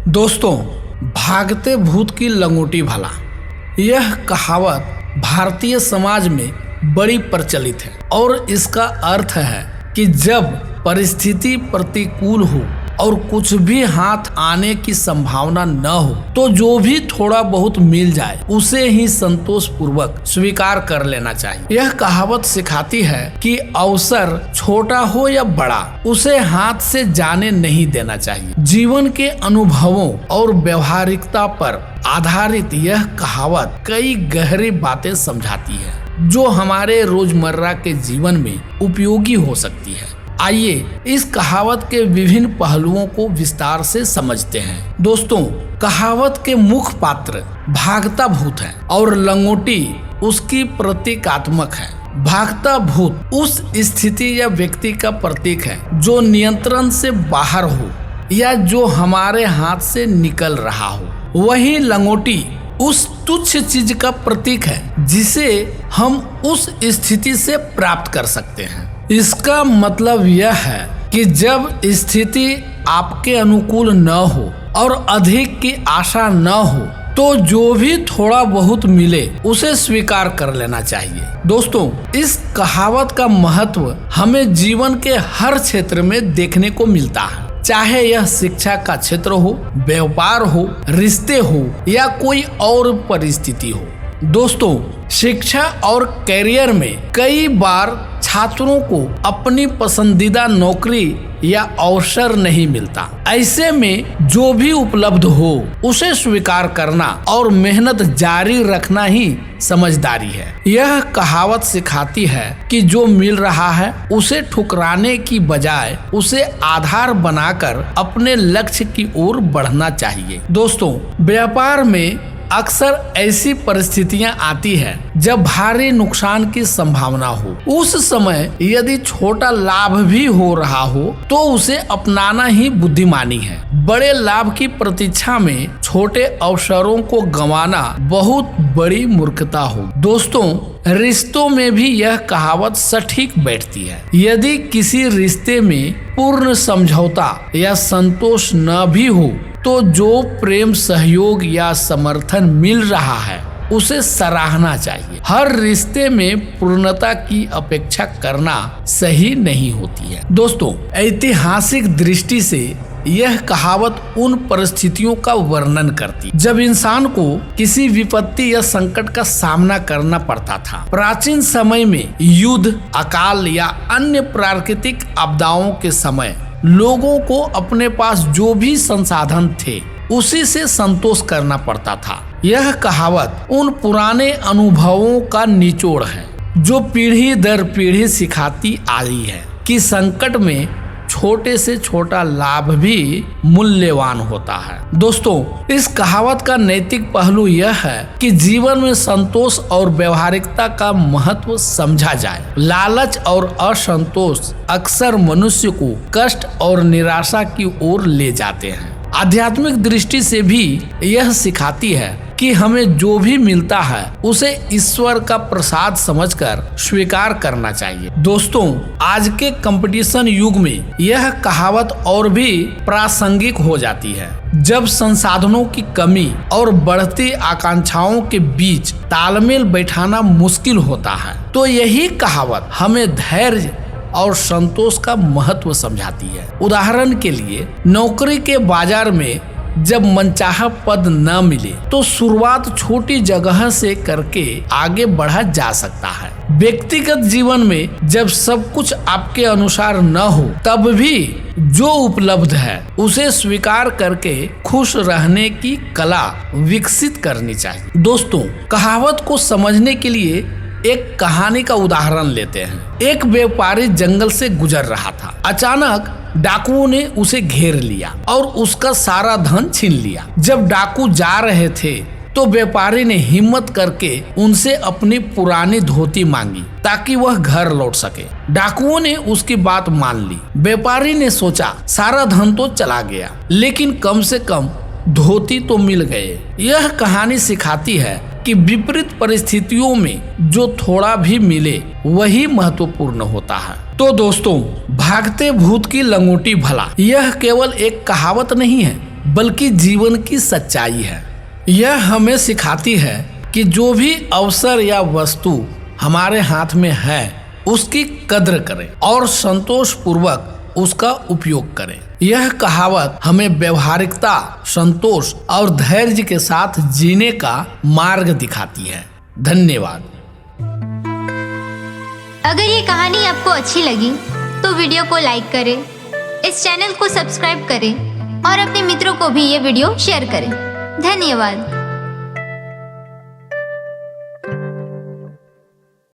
दोस्तों, भागते भूत की लंगोटी भला, यह कहावत भारतीय समाज में बड़ी प्रचलित है और इसका अर्थ है कि जब परिस्थिति प्रतिकूल हो और कुछ भी हाथ आने की संभावना न हो तो जो भी थोड़ा बहुत मिल जाए उसे ही संतोष पूर्वक स्वीकार कर लेना चाहिए। यह कहावत सिखाती है कि अवसर छोटा हो या बड़ा, उसे हाथ से जाने नहीं देना चाहिए। जीवन के अनुभवों और व्यवहारिकता पर आधारित यह कहावत कई गहरी बातें समझाती है जो हमारे रोजमर्रा के जीवन में उपयोगी हो सकती है। आइए इस कहावत के विभिन्न पहलुओं को विस्तार से समझते हैं। दोस्तों, कहावत के मुख्य पात्र भागता भूत है और लंगोटी उसकी प्रतीकात्मक है। भागता भूत उस स्थिति या व्यक्ति का प्रतीक है जो नियंत्रण से बाहर हो या जो हमारे हाथ से निकल रहा हो। वहीं लंगोटी उस तुच्छ चीज का प्रतीक है जिसे हम उस स्थिति से प्राप्त कर सकते हैं। इसका मतलब यह है कि जब स्थिति आपके अनुकूल न हो और अधिक की आशा न हो तो जो भी थोड़ा बहुत मिले उसे स्वीकार कर लेना चाहिए। दोस्तों, इस कहावत का महत्व हमें जीवन के हर क्षेत्र में देखने को मिलता है, चाहे यह शिक्षा का क्षेत्र हो, व्यापार हो, रिश्ते हो या कोई और परिस्थिति हो। दोस्तों, शिक्षा और करियर में कई बार छात्रों को अपनी पसंदीदा नौकरी या अवसर नहीं मिलता। ऐसे में जो भी उपलब्ध हो उसे स्वीकार करना और मेहनत जारी रखना ही समझदारी है। यह कहावत सिखाती है कि जो मिल रहा है उसे ठुकराने की बजाय उसे आधार बनाकर अपने लक्ष्य की ओर बढ़ना चाहिए। दोस्तों, व्यापार में अक्सर ऐसी परिस्थितियां आती है जब भारी नुकसान की संभावना हो। उस समय यदि छोटा लाभ भी हो रहा हो तो उसे अपनाना ही बुद्धिमानी है। बड़े लाभ की प्रतीक्षा में छोटे अवसरों को गंवाना बहुत बड़ी मूर्खता हो। दोस्तों, रिश्तों में भी यह कहावत सटीक बैठती है। यदि किसी रिश्ते में पूर्ण समझौता या संतोष न भी हो तो जो प्रेम, सहयोग या समर्थन मिल रहा है उसे सराहना चाहिए। हर रिश्ते में पूर्णता की अपेक्षा करना सही नहीं होती है। दोस्तों, ऐतिहासिक दृष्टि से यह कहावत उन परिस्थितियों का वर्णन करती जब इंसान को किसी विपत्ति या संकट का सामना करना पड़ता था। प्राचीन समय में युद्ध, अकाल या अन्य प्राकृतिक आपदाओं के समय लोगों को अपने पास जो भी संसाधन थे उसी से संतोष करना पड़ता था। यह कहावत उन पुराने अनुभवों का निचोड़ है जो पीढ़ी दर पीढ़ी सिखाती आई है कि संकट में छोटे से छोटा लाभ भी मूल्यवान होता है। दोस्तों, इस कहावत का नैतिक पहलू यह है कि जीवन में संतोष और व्यवहारिकता का महत्व समझा जाए। लालच और असंतोष अक्सर मनुष्य को कष्ट और निराशा की ओर ले जाते हैं। आध्यात्मिक दृष्टि से भी यह सिखाती है कि हमें जो भी मिलता है उसे ईश्वर का प्रसाद समझकर स्वीकार करना चाहिए। दोस्तों, आज के कंपटीशन युग में यह कहावत और भी प्रासंगिक हो जाती है। जब संसाधनों की कमी और बढ़ती आकांक्षाओं के बीच तालमेल बैठाना मुश्किल होता है तो यही कहावत हमें धैर्य और संतोष का महत्व समझाती है। उदाहरण के लिए, नौकरी के बाजार में जब मनचाहा पद न मिले तो शुरुआत छोटी जगह से करके आगे बढ़ा जा सकता है। व्यक्तिगत जीवन में जब सब कुछ आपके अनुसार न हो तब भी जो उपलब्ध है उसे स्वीकार करके खुश रहने की कला विकसित करनी चाहिए। दोस्तों, कहावत को समझने के लिए एक कहानी का उदाहरण लेते हैं। एक व्यापारी जंगल से गुजर रहा था। अचानक डाकुओं ने उसे घेर लिया और उसका सारा धन छीन लिया। जब डाकू जा रहे थे तो व्यापारी ने हिम्मत करके उनसे अपनी पुरानी धोती मांगी ताकि वह घर लौट सके। डाकुओं ने उसकी बात मान ली। व्यापारी ने सोचा सारा धन तो चला गया लेकिन कम से कम धोती तो मिल गए। यह कहानी सिखाती है कि विपरीत परिस्थितियों में जो थोड़ा भी मिले वही महत्वपूर्ण होता है। तो दोस्तों, भागते भूत की लंगोटी भला यह केवल एक कहावत नहीं है बल्कि जीवन की सच्चाई है। यह हमें सिखाती है कि जो भी अवसर या वस्तु हमारे हाथ में है उसकी कद्र करें और संतोष पूर्वक उसका उपयोग करें। यह कहावत हमें व्यवहारिकता, संतोष और धैर्य के साथ जीने का मार्ग दिखाती है। धन्यवाद। अगर ये कहानी आपको अच्छी लगी तो वीडियो को लाइक करें, इस चैनल को सब्सक्राइब करें और अपने मित्रों को भी ये वीडियो शेयर करें। धन्यवाद।